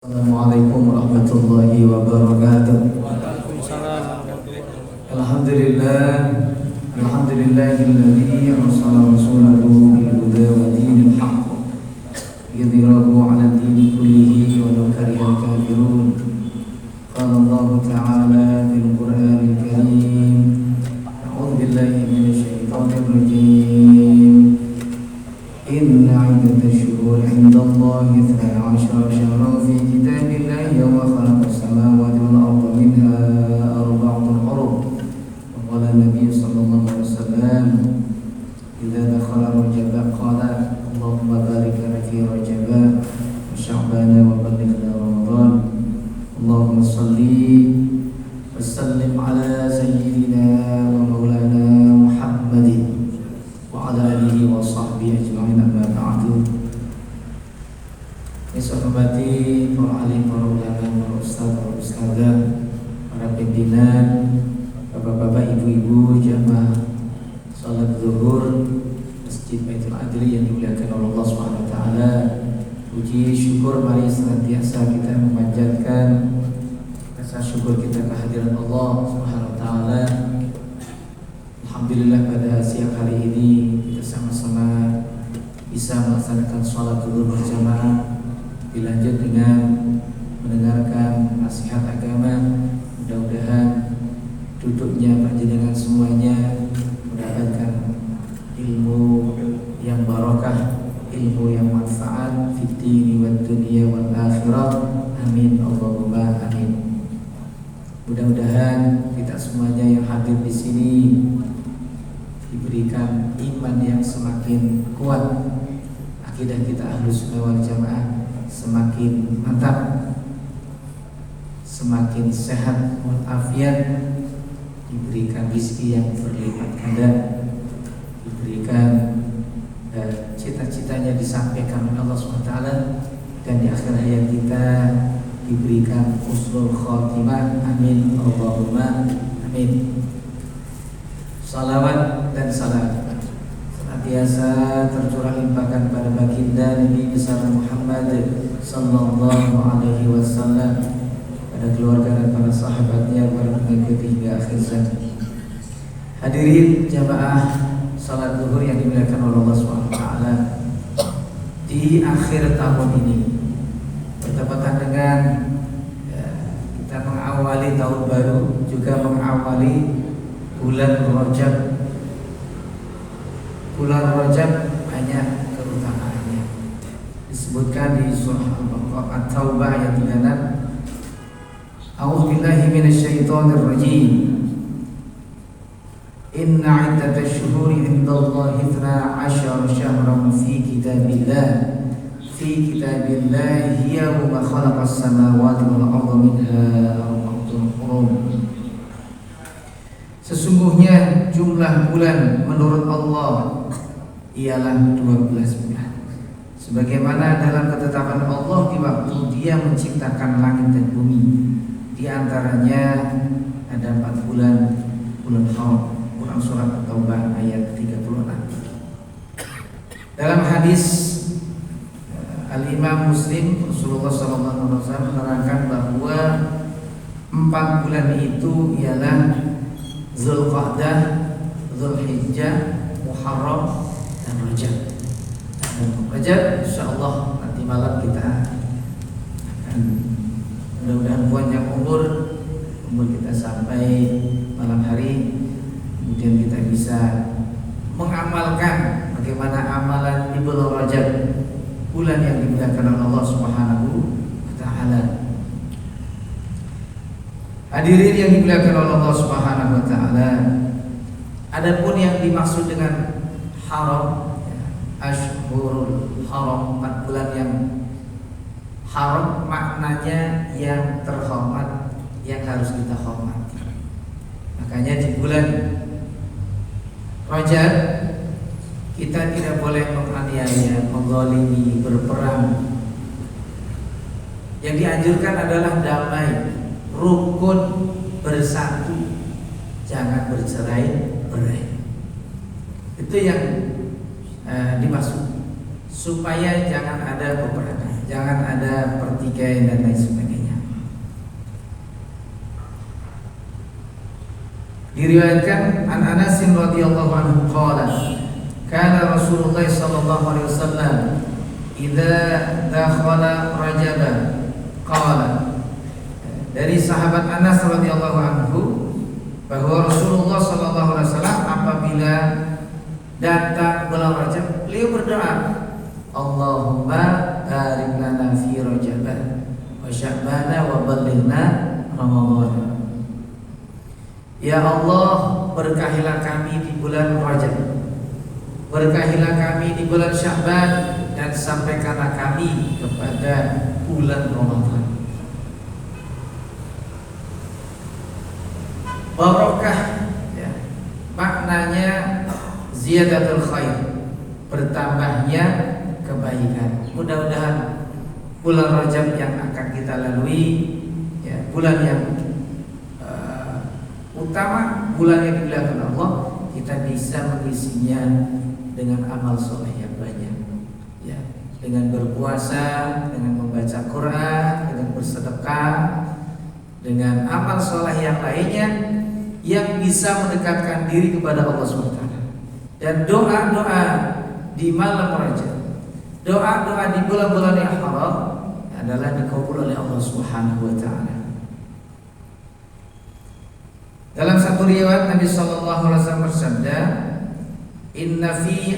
Assalamualaikum warahmatullahi wabarakatuh. Waalaikumsalam. Alhamdulillah, alhamdulillahilladzi arsala rasulahu bil huda wa dinil haqq yudhhirahu 'ala dini kullihi walau karihal kafirun. Qala Allah ta'ala fil Qur'anil Karim, a'udzu billahi minasy syaithanir rajim. Inna 'iddatash shuhuri 'indallahi 12 syahran fi kitabillahi yawma khalaqas samawati wal arda minha arba'atun hurum. Wa qala an-nabiy sallallahu alaihi wasallam, idza dakhala Rajab qala Allahumma barik lana fi Rajab wa Sya'ban wa ballighna Ramadan. Allahumma shalli wa sallim ala sayyidina wa maulana Muhammadin wa ala alihi wa sahbihi ajma'in, amma ba'du. Yang saya hormati para alim, para ulama, para ustaz, para ustazah, para pimpinan, bapak-bapak, ibu-ibu, jamaah salat zuhur Masjid Baitul Adli yang dimuliakan oleh Allah Subhanahu wa taala. Puji syukur mari senantiasa kita memanjatkan rasa syukur kita kehadiran Allah Subhanahu wa taala. Alhamdulillah pada siang hari ini kita sama-sama bisa melaksanakan sholat zuhur berjamaah, dilanjut dengan mendengarkan nasihat agama. Mudah-mudahan duduknya panjenengan semuanya mendapatkan ilmu yang barokah, ilmu yang manfaat fid dini wad dunya wal akhirah. Amin Allahumma amin. Mudah-mudahan kita semuanya yang hadir di sini diberikan iman yang semakin kuat, akidah kita Ahlus Sunnah wal Jamaah semakin mantap, semakin sehat walafiat, diberikan rezeki yang berlipat ganda, diberikan cita-citanya disampaikan oleh Allah SWT, dan di akhir hayat kita diberikan husnul khotimah. Amin Allahumma amin. Salawat dan salam senantiasa tercurah limpahkan pada baginda Nabi besar Muhammad sallallahu alaihi wasallam, pada keluarga dan para sahabatnya, para pengikut hingga akhir zaman. Hadirin jamaah salat zuhur yang dimuliakan oleh Allah Subhanahu wa taala, di akhir tahun ini bertepatan dengan kita mengawali tahun baru, juga mengawali bulan Rajab. Bulan Rajab banyak keutamaannya, disebutkan di surah At-Taubah ayat 36. A'udzubillahi minasyaitonir rajim. Inna 'iddatash shuhuri 'indallahi 12 syahran fi kitabillah yawma khalaqas samawati wal arda minha arba'atun hurum. Sesungguhnya jumlah bulan menurut Allah ialah 12 bulan, sebagaimana dalam ketetapan Allah di waktu Dia menciptakan langit dan bumi. Di antaranya ada 4 bulan, bulan haram. Quran surat At-Taubah ayat 36. Dalam hadis Al-Imam Muslim, Rasulullah SAW menerangkan bahwa 4 bulan itu ialah Zulqa'dah, Zulhijjah, Muharram, dan Rajab. Rajab insyaallah nanti malam kita akan mudah-mudahan panjang umur kita sampai malam hari, kemudian kita bisa mengamalkan bagaimana amalan di bulan Rajab, bulan yang dimuliakan oleh Allah Subhanahu wa taala. Hadirin yang dimuliakan oleh Allah Subhanahu wa taala, adapun yang dimaksud dengan haram, Ashhurul Haram, 4 bulan yang haram, maknanya yang terhormat, yang harus kita hormati. Makanya di bulan Rajab kita tidak boleh menganiaya, menzalimi, berperang. Yang dianjurkan adalah damai, rukun, bersatu, jangan bercerai-berai. Itu yang dimaksud, supaya jangan ada peperangan, jangan ada pertikaian dan lain sebagainya. Diriwayatkan an Anas radhiyallahu anhu qala kana Rasulullah sallallahu alaihi wasallam idza dakhala Rajab qala, dari sahabat Anas radhiyallahu anhu bahwa Rasulullah sallallahu alaihi wasallam apabila datang bulan Rajab beliau berdoa, Allahumma barik lana fi Rajab wa Sya'ban wa ballighna Ramadan. Ya Allah, berkahilah kami di bulan Rajab, berkahilah kami di bulan Sya'ban, dan sampaikanlah kami kepada bulan Ramadan. Barokah, ya, maknanya ziyadatul khair, bertambahnya kebaikan. Mudah-mudahan bulan Rajab yang akan kita lalui, ya, bulan yang utama, bulan yang dimuliakan Allah, kita bisa mengisinya dengan amal soleh yang banyak, ya, dengan berpuasa, dengan membaca Quran, dengan bersedekah, dengan amal soleh yang lainnya yang bisa mendekatkan diri kepada Allah SWT. Dan doa-doa di malam Rajab, doa-doa di bulan-bulan yang haram adalah dikabul oleh Allah SWT. Dalam satu riwayat Nabi sallallahu alaihi wasallam bersabda, Inna fi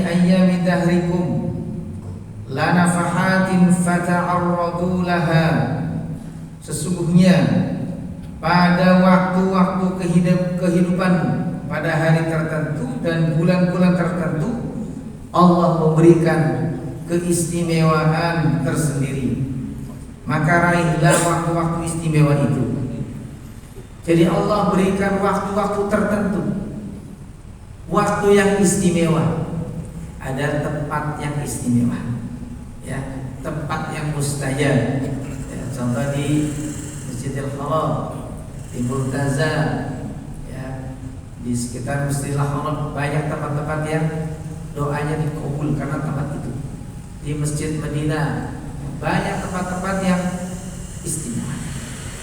ayyami dahrikum la nafahatin fata'arradu laha. Sesungguhnya pada waktu-waktu kehidupan, pada hari tertentu dan bulan-bulan tertentu, Allah memberikan keistimewaan tersendiri. Maka raihlah waktu-waktu istimewa itu. Jadi Allah berikan waktu-waktu tertentu, waktu yang istimewa. Ada tempat yang istimewa, ya, tempat yang mustajab, ya, contoh di Masjidil Haram, di Multaza, ya, di sekitar Masjidil Haram banyak tempat-tempat yang doanya dikabul karena tempat itu. Di Masjid Madinah banyak tempat-tempat yang istimewa.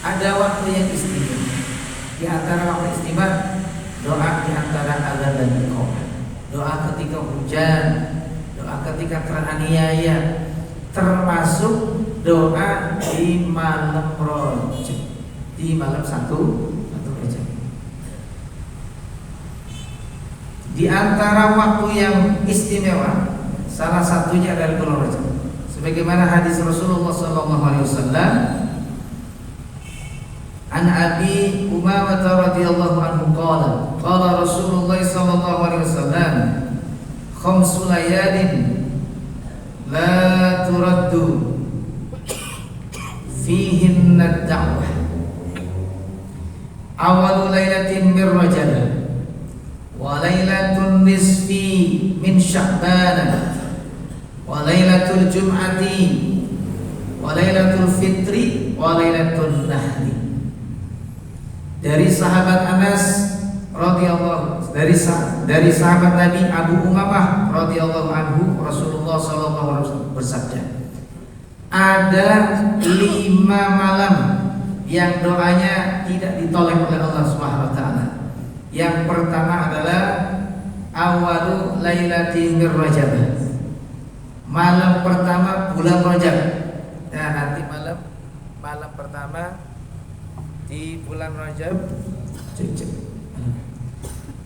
Ada waktu yang istimewa. Di antara waktu istimewa, doa di antara azan dan iqamah, doa ketika hujan, doa ketika teraniaya, termasuk doa di malam Rajab, di malam satu Rajab. Di antara waktu yang istimewa, salah satunya adalah bulan Rajab. Sebagaimana hadis Rasulullah SAW an Abi Umamah radhiyallahu anhu qala qala Rasulullah sallallahu alaihi wasallam khamsu layalin la turaddu fihinna ad-da'wah awalu lailatin min Rajab wa lailatun nisfi min Sya'ban wa lailatul jum'ati wa lailatul fitri wa lailatul nahri. Dari sahabat Anas radhiyallahu dari sahabat Nabi Abu Umamah radhiyallahu anhu, Rasulullah sallallahu alaihi wasallam bersabda, ada 5 malam yang doanya tidak ditolak oleh Allah Subhanahu wa taala. Yang pertama adalah awalu lailatin min Rajab, malam pertama bulan Rajab. Nah, nanti malam pertama di bulan Rajab,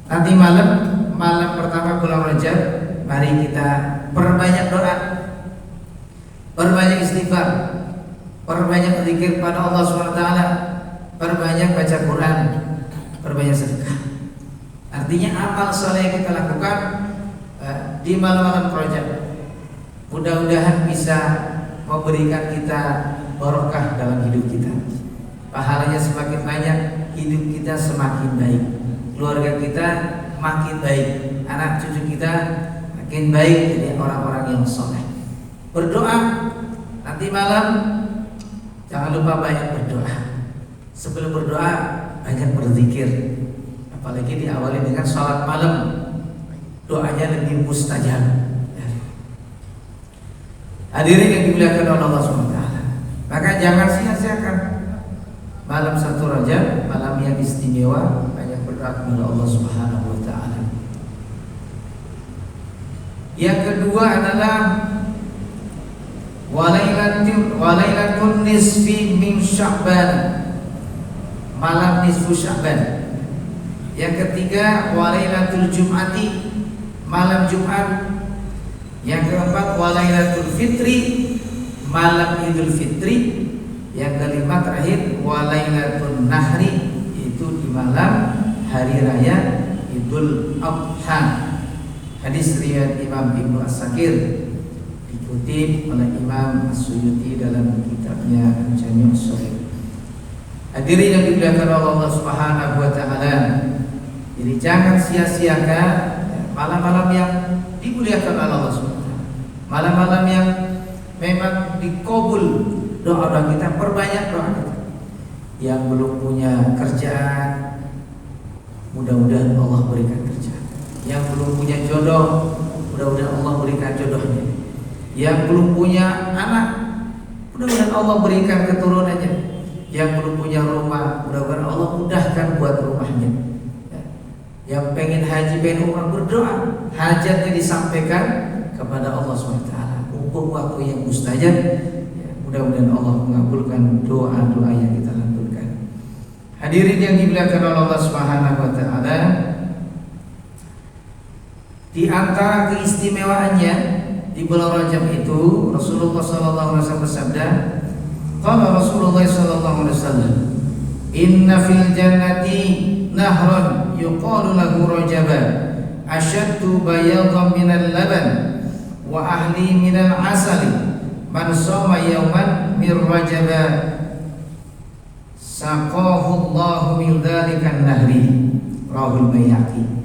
nanti malam pertama bulan Rajab, mari kita perbanyak doa, perbanyak istighfar, perbanyak zikir pada Allah SWT, perbanyak baca Quran, perbanyak sedekah. Artinya amal soleh yang kita lakukan di malam-malam Rajab, mudah-mudahan bisa memberikan kita barokah dalam hidup kita. Pahalanya semakin banyak, hidup kita semakin baik, keluarga kita makin baik, anak cucu kita makin baik, jadi orang-orang yang soleh. Berdoa nanti malam, jangan lupa banyak berdoa. Sebelum berdoa banyak berzikir, apalagi diawali dengan sholat malam, doanya lebih mustajab. Hadirin yang dimuliakan oleh Allah SWT, maka jangan sia-siakan malam 1 Rajab, malam yang istimewa, banyak berdoa kepada Allah Subhanahu wa taala. Yang kedua adalah walailatul nisfi min Sya'ban, malam nisfu Sya'ban. Yang ketiga walailatul jum'ati, malam Jumat. Yang keempat walailatul fitri, malam Idul Fitri. Yang kelima terakhir walailatul nahri, itu di malam hari raya Idul Adha. Hadis riwayat Imam Ibnu As-Sakir, dikutip oleh Imam As-Suyuti dalam kitabnya Jami' As-Sahih. Hadirin yang dimuliakan Allah Subhanahu wa taala, jadi jangan sia-siakan malam-malam yang dimuliakan oleh Allah SWT, malam-malam yang memang dikabul doa-doa kita. Perbanyak doa kita. Yang belum punya kerjaan, mudah-mudahan Allah berikan kerjaan. Yang belum punya jodoh, mudah-mudahan Allah berikan jodohnya. Yang belum punya anak, mudah-mudahan Allah berikan keturunannya. Yang belum punya rumah, mudah-mudahan Allah mudahkan buat rumahnya. Yang pengen haji, pengen umrah, berdoa, hajatnya disampaikan kepada Allah SWT. Mumpung waktu yang mustajab, ya, mudah-mudahan Allah mengabulkan doa-doa yang kita lantunkan. Hadirin yang dimuliakan oleh Allah Subhanahu wa taala, di antara keistimewaannya di bulan Rajab itu, Rasulullah SAW bersabda, qala Rasulullah SAW, inna fil jannati nahran yuqalu lahu Rajaba, asyaddu bayadan minal laban wa ahli minal asali, man shoma yawman min Rajaba saqahu Allahu min dzalikan nahri, rawahul Baihaqi.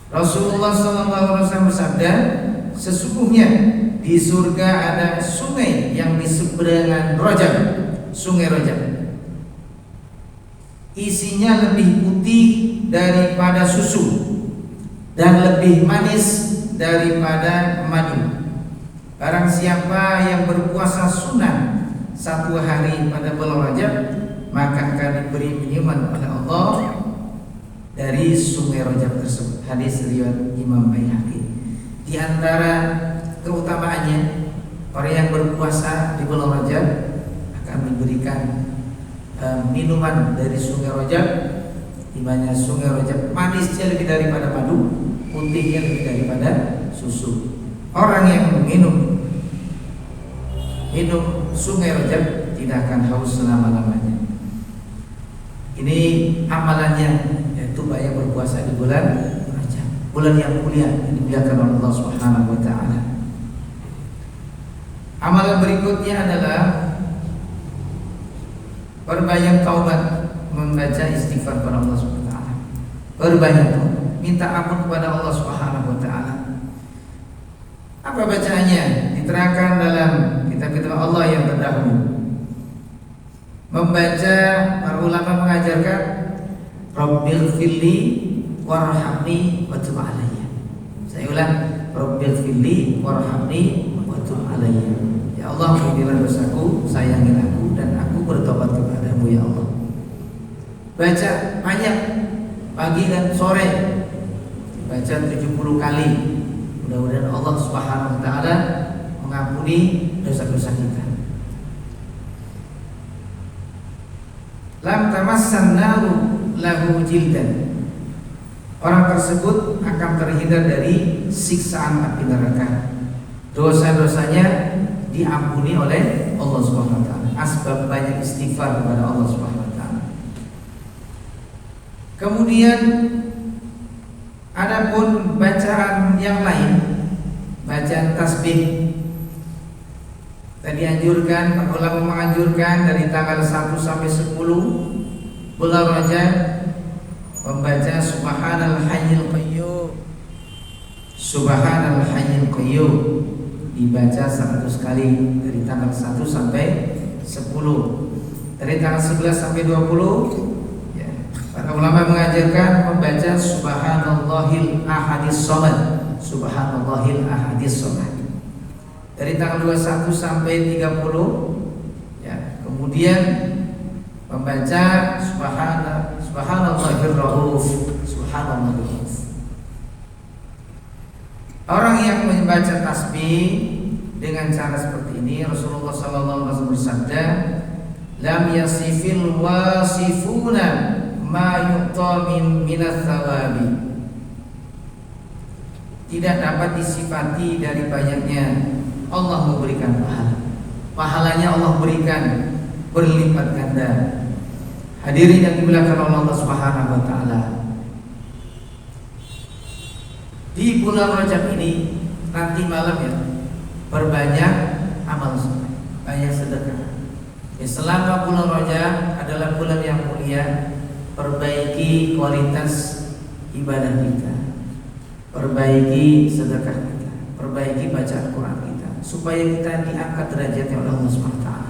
Rasulullah SAW bersabda, sesungguhnya di surga ada sungai yang di seberangan Rajab, sungai Rajab. Isinya lebih putih daripada susu dan lebih manis daripada madu. Barang siapa yang berpuasa sunnah 1 hari pada bulan Rajab, maka akan diberi minuman oleh Allah dari sungai Rajab tersebut. Hadis riwayat Imam Baihaqi. Di antara keutamaannya, orang yang berpuasa di bulan Rajab akan diberikan minuman dari sungai Rajab, di mana sungai Rajab manisnya lebih daripada madu, putihnya lebih daripada susu. Orang yang minum sungai Rajab tidak akan haus selama-lamanya. Ini amalannya, yaitu banyak berpuasa di bulan Rajab, bulan yang mulia yang dimuliakan oleh Allah Subhanahu wa taala. Amalan berikutnya adalah perbanyak taubat, membaca istighfar kepada Allah Subhanahu wa taala. Perbanyak minta ampun kepada Allah Subhanahu wa taala. Apa bacaannya? Diterangkan dalam kitab-kitab Allah yang terdahulu. Membaca, para ulama mengajarkan Rabbil firli warhamni wa tub alayya. Saya ulang, Rabbil firli warhamni wa tub alayya. Ya Allah, ampunilah dosaku, sayangi aku, dan aku bertobat kepadamu ya Allah. Baca banyak, pagi dan sore, baca 70 kali. Mudah-mudahan Allah Subhanahu wa taala mengampuni dosa-dosa kita. Lam tamassan naru lahu jildan. Orang tersebut akan terhindar dari siksaan api neraka. Dosa-dosanya diampuni oleh Allah Subhanahu wa taala. Asbab banyak istighfar kepada Allah Subhanahu wa taala. Kemudian adapun bacaan yang lain, bacaan tasbih, tadi anjurkan, para ulama menganjurkan dari tanggal 1 sampai 10 bulan Rajab membaca Subhanal Hayyul Qayyum. Subhanal Hayyul Qayyum dibaca 100 kali dari tanggal 1 sampai 10. Dari tanggal 11 sampai 20 ya, para ulama mengajarkan membaca Subhanallahil Ahadis Somad. Subhanallahil Ahadis Somad. dari tanggal 21 sampai 30 ya. Kemudian membaca subhanallahir rauf, subhanallahir rauf. Orang yang membaca tasbih dengan cara seperti ini, Rasulullah SAW bersabda, lam yasifil wasifuna ma yu'ta minas thawabi. Tidak dapat disifati dari banyaknya Allah memberikan pahala. Pahalanya Allah berikan berlipat ganda. Hadirin yang dimuliakan oleh Allah Subhanahu wa taala. Di bulan Rajab ini nanti malam ya, berbanyak amal soleh, banyak sedekah. Ya, selama bulan Rajab adalah bulan yang mulia, perbaiki kualitas ibadah kita, perbaiki sedekah kita, perbaiki bacaan Quran kita, supaya kita diangkat derajatnya oleh Allah Subhanahu wa taala.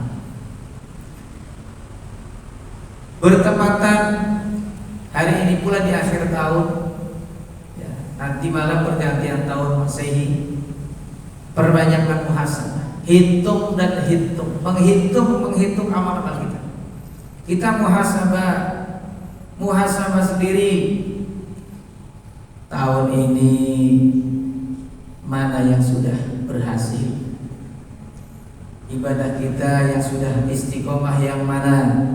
Bertepatan hari ini pula di akhir tahun ya, nanti malam pergantian tahun Masehi, perbanyaklah muhasabah, hitung dan hitung, menghitung amal-amal kita. Kita muhasabah sendiri. Tahun ini mana yang sudah berhasil? Ibadah kita yang sudah istiqomah yang mana?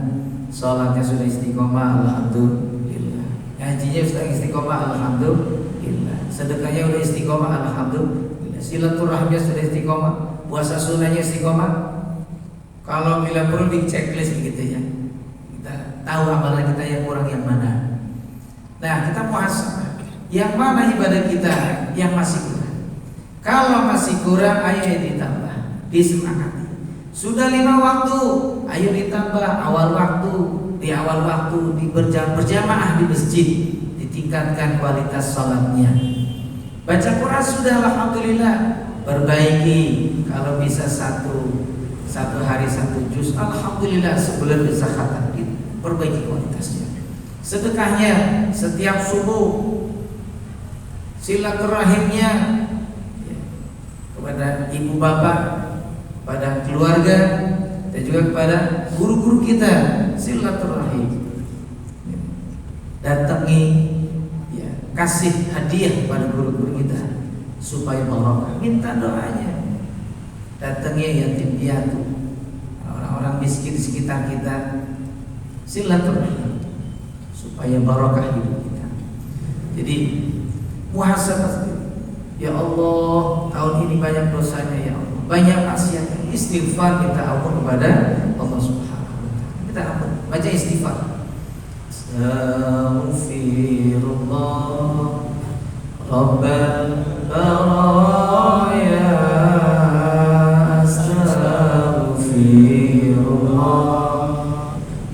Sholatnya sudah istiqomah, alhamdulillah. Hajinya sudah istiqomah, alhamdulillah. Sedekahnya sudah istiqomah, alhamdulillah. Silaturahminya sudah istiqomah, puasa sunnahnya istiqomah. Kalau bila perlu di checklist gitu ya, kita tahu amalan kita yang kurang yang mana. Nah, kita muhasabah, yang mana ibadah kita yang masih kurang. Kalau masih kurang, ayo ditambah, disemangati. Sudah 5 waktu, ayo ditambah awal waktu. Di awal waktu berjamaah di masjid, ditingkatkan kualitas sholatnya. Baca Quran sudah, alhamdulillah, perbaiki. Kalau bisa satu hari 1 juz, alhamdulillah, sebulan bisa khatam, perbaiki kualitasnya. Sedekahnya setiap subuh, silaturahimnya ya, kepada ibu bapak, pada keluarga, dan juga kepada guru-guru kita, silaturahim ya. Datangi ya, kasih hadiah pada guru-guru kita supaya barokah, minta doanya. Datangi yatim piatu, orang-orang miskin di sekitar kita, silaturahim supaya barokah hidup kita. Jadi muhasabah, ya Allah, tahun ini banyak dosanya ya Allah, banyak maksiatnya. Istighfar, minta ampun kepada Allah Subhanahu wa taala. Kita ampun, baca istighfar. Astaghfirullah Rabbal baraya, astaghfirullah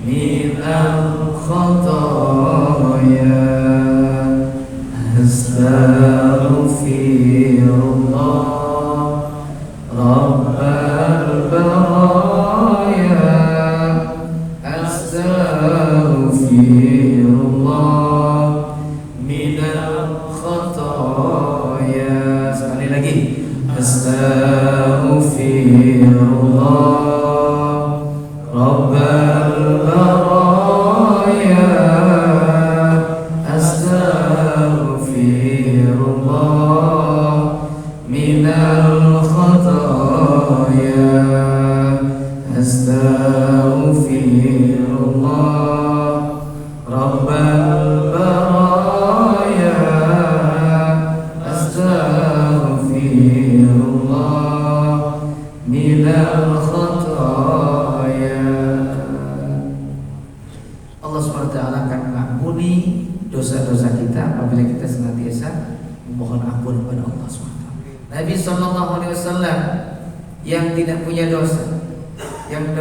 minal khataya, astaghfirullah Rabbal baraya, astaghfirullah minal khataya. Sekali lagi, astaghfirullah Rabbal baraya, astaghfirullah minal khataya, astaghfirullah Rabbal baraya, astaghfirullah minal khataya. Allah SWT akan mengampuni dosa-dosa kita apabila kita senantiasa memohon ampun kepada Allah SWT. Nabi SAW yang tidak punya dosa, yang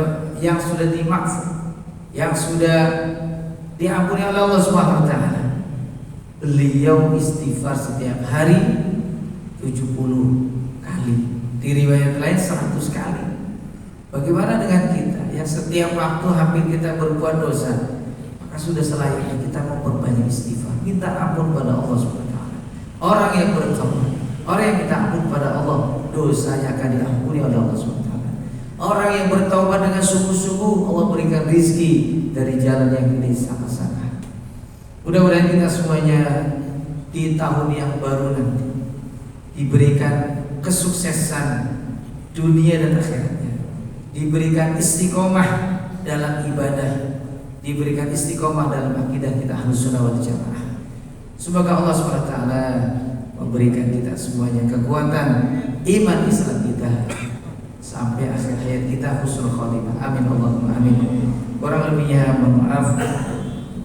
sudah dimaafkan, yang sudah diampuni oleh Allah SWT, beliau istighfar setiap hari 70 kali, di riwayat lain 100 kali. Bagaimana dengan kita yang setiap waktu hampir kita berbuat dosa? Maka sudah selayaknya kita memperbanyak istighfar, minta ampun pada Allah SWT. Orang yang bertobat, orang yang minta ampun pada Allah, dosanya akan diampuni oleh Allah SWT. Orang yang bertaubat dengan sungguh-sungguh, Allah berikan rizki dari jalan yang disangka-sangka. Mudah-mudahan kita semuanya di tahun yang baru nanti diberikan kesuksesan dunia dan akhiratnya, diberikan istiqomah dalam ibadah, diberikan istiqomah dalam akidah kita Ahlussunnah wal Jamaah. Semoga Allah SWT memberikan kita semuanya kekuatan iman Islam kita sampai akhir hayat kita husnul khotimah. Amin Allahumma amin. Kurang lebihnya mohon maaf.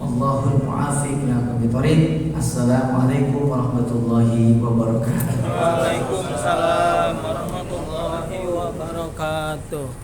Allahul mu'afiq ila aqwamit. Assalamualaikum warahmatullahi wabarakatuh. Waalaikumsalam warahmatullahi wabarakatuh.